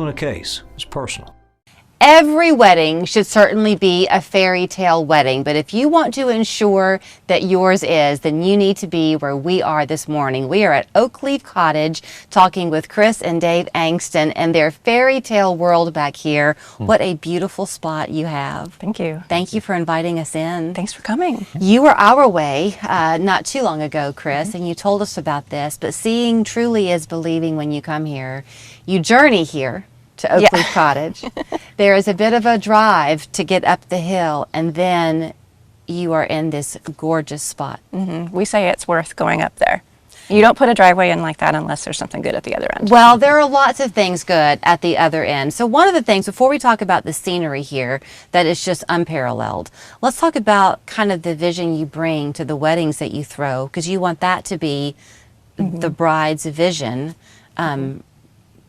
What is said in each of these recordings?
In a case, it's personal. Every wedding should certainly be a fairy tale wedding, but if you want to ensure that yours is, then you need to be where we are this morning. We are at Oakleaf Cottage talking with Chris and Dave Angston and their fairy tale world back here. What a beautiful spot you have. Thank you. Thank you for inviting us in. Thanks for coming. You were our way not too long ago, Chris, and you told us about this, but seeing truly is believing when you come here. You journey here to Oakleaf Cottage. There is a bit of a drive to get up the hill, and then you are in this gorgeous spot. We say it's worth going up there. You don't put a driveway in like that unless there's something good at the other end. Well, there are lots of things good at the other end. So one of the things, before we talk about the scenery here, that is just unparalleled, let's talk about kind of the vision you bring to the weddings that you throw, because you want that to be the bride's vision, and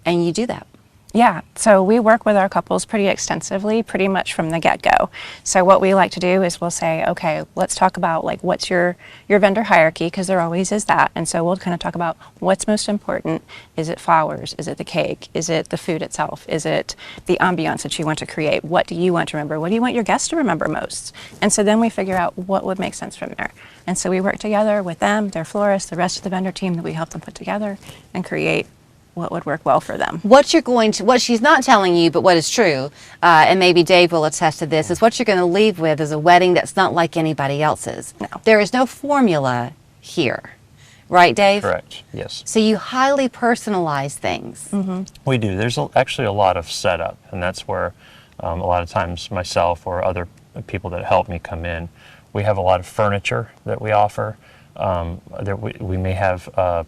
you do that. Yeah, so we work with our couples pretty extensively, pretty much from the get-go. So what we like to do is we'll say, okay, let's talk about like what's your vendor hierarchy, because there always is that. And so we'll kind of talk about what's most important. Is it flowers? Is it the cake? Is it the food itself? Is it the ambiance that you want to create? What do you want to remember? What do you want your guests to remember most? And so then we figure out what would make sense from there. And so we work together with them, their florists, the rest of the vendor team that we help them put together and create what would work well for them. What she's not telling you, but what is true, and maybe Dave will attest to this, is what you're going to leave with is a wedding that's not like anybody else's. No. There is no formula here. Right, Dave? Correct, yes. So you highly personalize things. We do. There's actually a lot of setup, and that's where a lot of times myself or other people that help me come in, we have a lot of furniture that we offer. We may have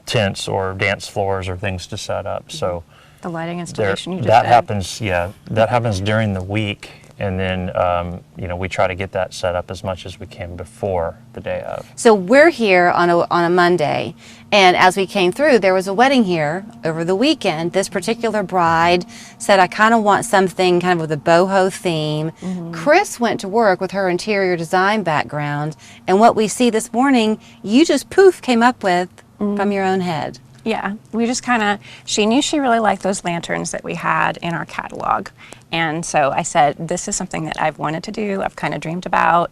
tents or dance floors or things to set up. So The lighting installation you just that did. happens, that happens during the week, and then we try to get that set up as much as we can before the day of. So we're here on a Monday, and as we came through, there was a wedding here over the weekend. This particular bride said, I kind of want something kind of with a boho theme. Chris went to work with her interior design background, and what we see this morning, you just poof came up with from your own head. Yeah, we just kind of, she knew she really liked those lanterns that we had in our catalog. And so I said, this is something that I've wanted to do, I've kind of dreamed about.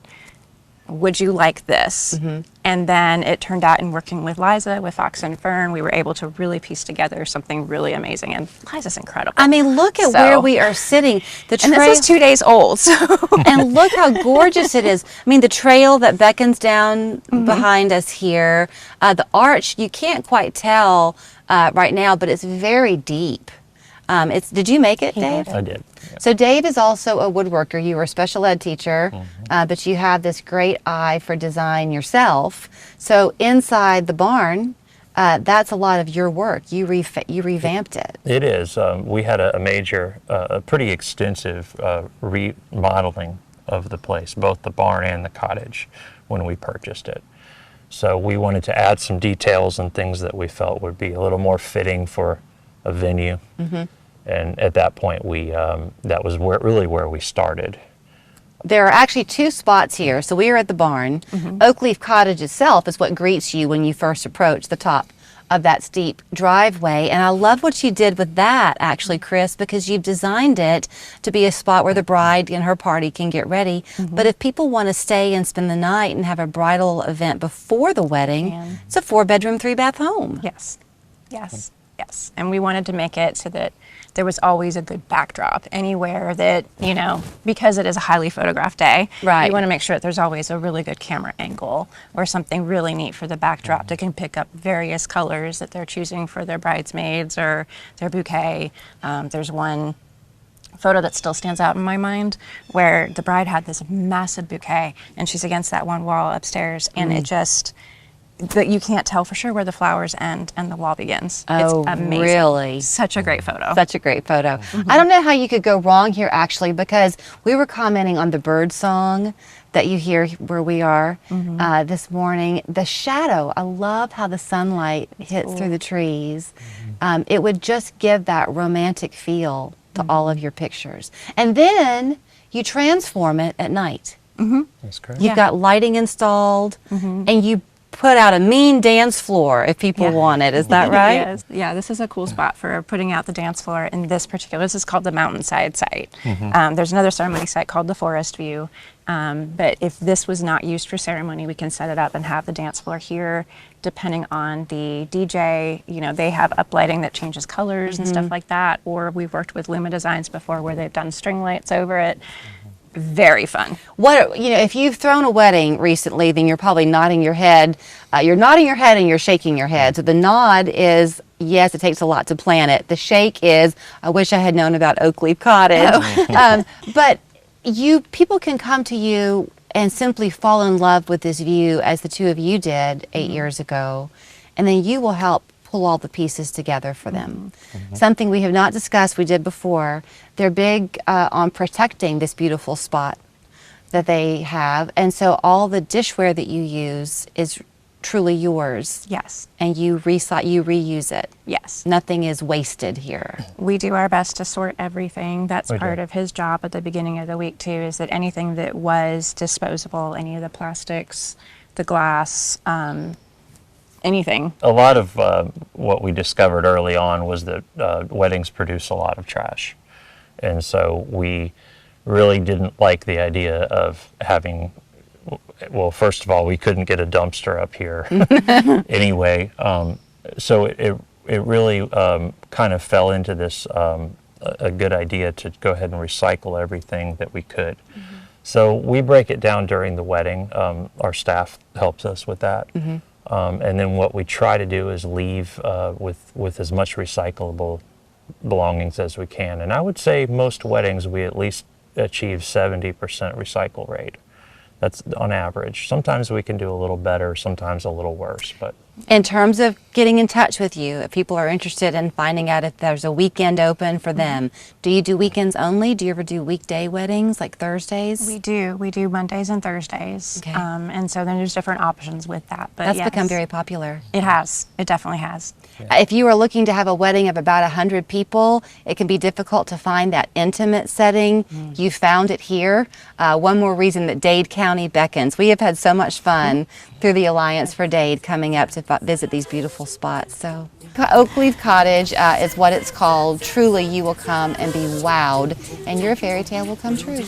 Would you like this? And then it turned out in working with Liza, with Fox and Fern, we were able to really piece together something really amazing. And Liza's incredible. I mean, look at where we are sitting. The trail, and this is 2 days old. So. And look how gorgeous it is. I mean, the trail that beckons down behind us here, the arch, you can't quite tell right now, but it's very deep. Did you make it, Dave? I did. Yeah. So Dave is also a woodworker. You were a special ed teacher, but you have this great eye for design yourself. So inside the barn, that's a lot of your work. You revamped it. It is. We had a pretty extensive remodeling of the place, both the barn and the cottage, when we purchased it. So we wanted to add some details and things that we felt would be a little more fitting for a venue. And at that point, that was really where we started. There are actually two spots here. So we are at the barn. Oakleaf Cottage itself is what greets you when you first approach the top of that steep driveway. And I love what you did with that, actually, Chris, because you've designed it to be a spot where the bride and her party can get ready. But if people want to stay and spend the night and have a bridal event before the wedding, it's a 4-bedroom, 3-bath home. Yes, yes, yes. And we wanted to make it so that there was always a good backdrop anywhere that, because it is a highly photographed day, right. You want to make sure that there's always a really good camera angle or something really neat for the backdrop that can pick up various colors that they're choosing for their bridesmaids or their bouquet. There's one photo that still stands out in my mind where the bride had this massive bouquet and she's against that one wall upstairs, and it just... that you can't tell for sure where the flowers end and the wall begins. Oh, it's amazing. Really? Such a great photo. Such a great photo. I don't know how you could go wrong here, actually, because we were commenting on the bird song that you hear where we are this morning. The shadow, I love how the sunlight hits through the trees. It would just give that romantic feel to all of your pictures. And then you transform it at night. That's correct. You've got lighting installed, and put out a mean dance floor if people want it. Is that right? Yes. Yeah, this is a cool spot for putting out the dance floor in this particular, this is called the Mountainside site. There's another ceremony site called the Forest View. But if this was not used for ceremony, we can set it up and have the dance floor here. Depending on the DJ, you know, they have uplighting that changes colors and stuff like that. Or we've worked with Luma Designs before where they've done string lights over it. Very fun. What, you know, if you've thrown a wedding recently, then you're probably nodding your head. You're nodding your head and you're shaking your head. So the nod is, yes, it takes a lot to plan it. The shake is, I wish I had known about Oakleaf Cottage. But people can come to you and simply fall in love with this view as the two of you did 8 years ago. And then you will help pull all the pieces together for them. Something we have not discussed, we did before. They're big on protecting this beautiful spot that they have. And so all the dishware that you use is truly yours. Yes. And you reuse it. Yes. Nothing is wasted here. We do our best to sort everything. That's We part do. of his job at the beginning of the week too, is that anything that was disposable, any of the plastics, the glass, anything. A lot of what we discovered early on was that weddings produce a lot of trash. And so we really didn't like the idea of having, well, first of all, we couldn't get a dumpster up here anyway. So it really kind of fell into this, a good idea to go ahead and recycle everything that we could. So we break it down during the wedding. Our staff helps us with that. And then what we try to do is leave with as much recyclable belongings as we can. And I would say most weddings we at least achieve 70% recycle rate. That's on average. Sometimes we can do a little better, sometimes a little worse. But In terms of getting in touch with you, if people are interested in finding out if there's a weekend open for them, do you do weekends only? Do you ever do weekday weddings, like Thursdays? We do. We do Mondays and Thursdays. Okay. And so then there's different options with that. But That's yes, become very popular. It has. It definitely has. If you are looking to have a wedding of about 100 people, it can be difficult to find that intimate setting. You found it here. One more reason that Dade County beckons. We have had so much fun through the Alliance for Dade coming up to visit these beautiful spots. So Oakleaf Cottage is what it's called. Truly, you will come and be wowed, and your fairy tale will come true.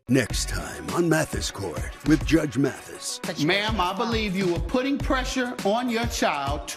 Next time on Mathis Court with Judge Mathis. Ma'am, I believe you were putting pressure on your child